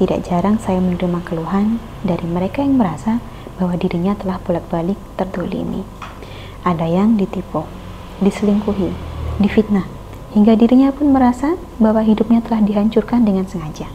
Tidak jarang saya menerima keluhan dari mereka yang merasa bahwa dirinya telah bolak-balik terzolimi. Ada yang ditipu, diselingkuhi, difitnah, hingga dirinya pun merasa bahwa hidupnya telah dihancurkan dengan sengaja.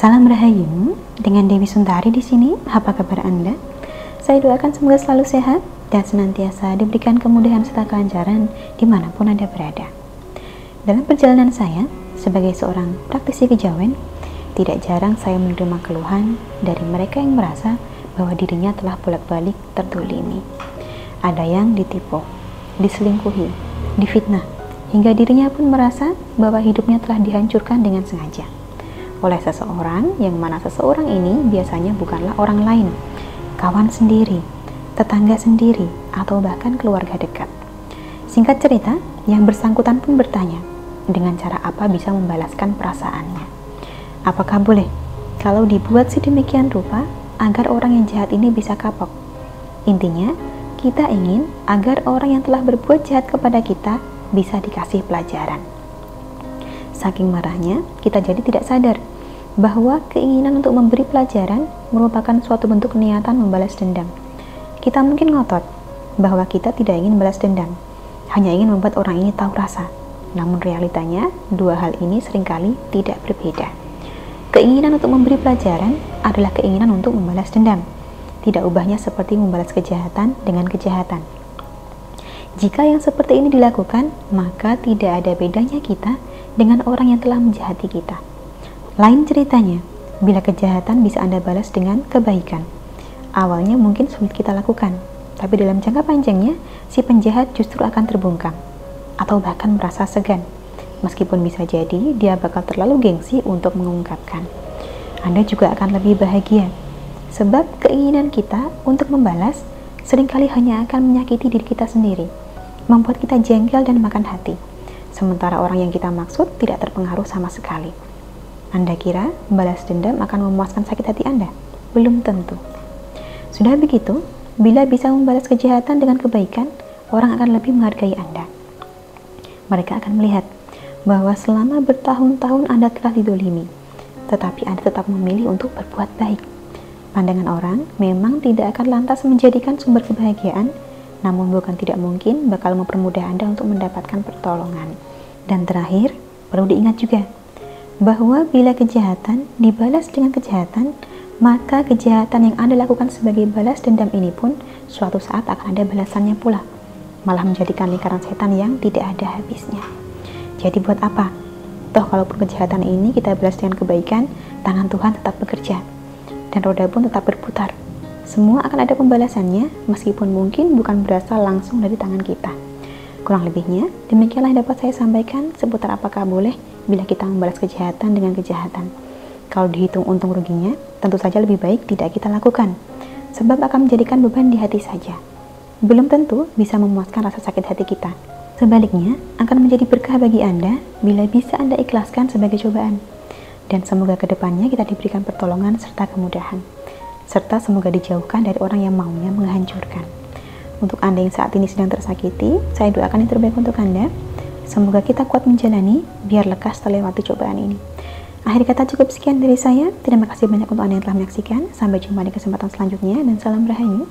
Salam Rahayu, dengan Dewi Suntari di sini. Apa kabar Anda? Saya doakan semoga selalu sehat dan senantiasa diberikan kemudahan serta kelancaran dimanapun Anda berada. Dalam perjalanan saya sebagai seorang praktisi kejawen, tidak jarang saya menerima keluhan dari mereka yang merasa bahwa dirinya telah bolak-balik terzolimi. Ada yang ditipu, diselingkuhi, difitnah, hingga dirinya pun merasa bahwa hidupnya telah dihancurkan dengan sengaja oleh seseorang, yang mana seseorang ini biasanya bukanlah orang lain, kawan sendiri, tetangga sendiri, atau bahkan keluarga dekat. Singkat cerita, yang bersangkutan pun bertanya, dengan cara apa bisa membalaskan perasaannya? Apakah boleh kalau dibuat sedemikian rupa agar orang yang jahat ini bisa kapok? Intinya, kita ingin agar orang yang telah berbuat jahat kepada kita bisa dikasih pelajaran. Saking marahnya, kita jadi tidak sadar bahwa keinginan untuk memberi pelajaran merupakan suatu bentuk niatan membalas dendam. Kita mungkin ngotot bahwa kita tidak ingin balas dendam, hanya ingin membuat orang ini tahu rasa. Namun realitanya, dua hal ini seringkali tidak berbeda. Keinginan untuk memberi pelajaran adalah keinginan untuk membalas dendam. Tidak ubahnya seperti membalas kejahatan dengan kejahatan. Jika yang seperti ini dilakukan, maka tidak ada bedanya kita dengan orang yang telah menjahati kita. Lain ceritanya, bila kejahatan bisa Anda balas dengan kebaikan. Awalnya mungkin sulit kita lakukan, tapi dalam jangka panjangnya, si penjahat justru akan terbungkam, atau bahkan merasa segan. Meskipun bisa jadi, dia bakal terlalu gengsi untuk mengungkapkan. Anda juga akan lebih bahagia, sebab keinginan kita untuk membalas seringkali hanya akan menyakiti diri kita sendiri, membuat kita jengkel dan makan hati. Sementara orang yang kita maksud tidak terpengaruh sama sekali. Anda kira balas dendam akan memuaskan sakit hati Anda? Belum tentu. Sudah begitu, bila bisa membalas kejahatan dengan kebaikan, orang akan lebih menghargai Anda. Mereka akan melihat bahwa selama bertahun-tahun Anda telah didolimi, tetapi Anda tetap memilih untuk berbuat baik. Pandangan orang memang tidak akan lantas menjadikan sumber kebahagiaan, namun bukan tidak mungkin bakal mempermudah Anda untuk mendapatkan pertolongan. Dan terakhir, perlu diingat juga bahwa bila kejahatan dibalas dengan kejahatan, maka kejahatan yang Anda lakukan sebagai balas dendam ini pun suatu saat akan ada balasannya pula, malah menjadikan lingkaran setan yang tidak ada habisnya. Jadi buat apa? Toh kalaupun kejahatan ini kita balas dengan kebaikan, tangan Tuhan tetap bekerja dan roda pun tetap berputar. Semua akan ada pembalasannya, meskipun mungkin bukan berasal langsung dari tangan kita. Kurang lebihnya, demikianlah yang dapat saya sampaikan seputar apakah boleh bila kita membalas kejahatan dengan kejahatan. Kalau dihitung untung ruginya, tentu saja lebih baik tidak kita lakukan, sebab akan menjadikan beban di hati saja. Belum tentu bisa memuaskan rasa sakit hati kita. Sebaliknya, akan menjadi berkah bagi Anda bila bisa Anda ikhlaskan sebagai cobaan. Dan semoga kedepannya kita diberikan pertolongan serta kemudahan, serta semoga dijauhkan dari orang yang maunya menghancurkan. Untuk Anda yang saat ini sedang tersakiti, saya doakan yang terbaik untuk Anda. Semoga kita kuat menjalani, biar lekas terlewati cobaan ini. Akhir kata cukup sekian dari saya. Terima kasih banyak untuk Anda yang telah menyaksikan. Sampai jumpa di kesempatan selanjutnya, dan salam Rahayu.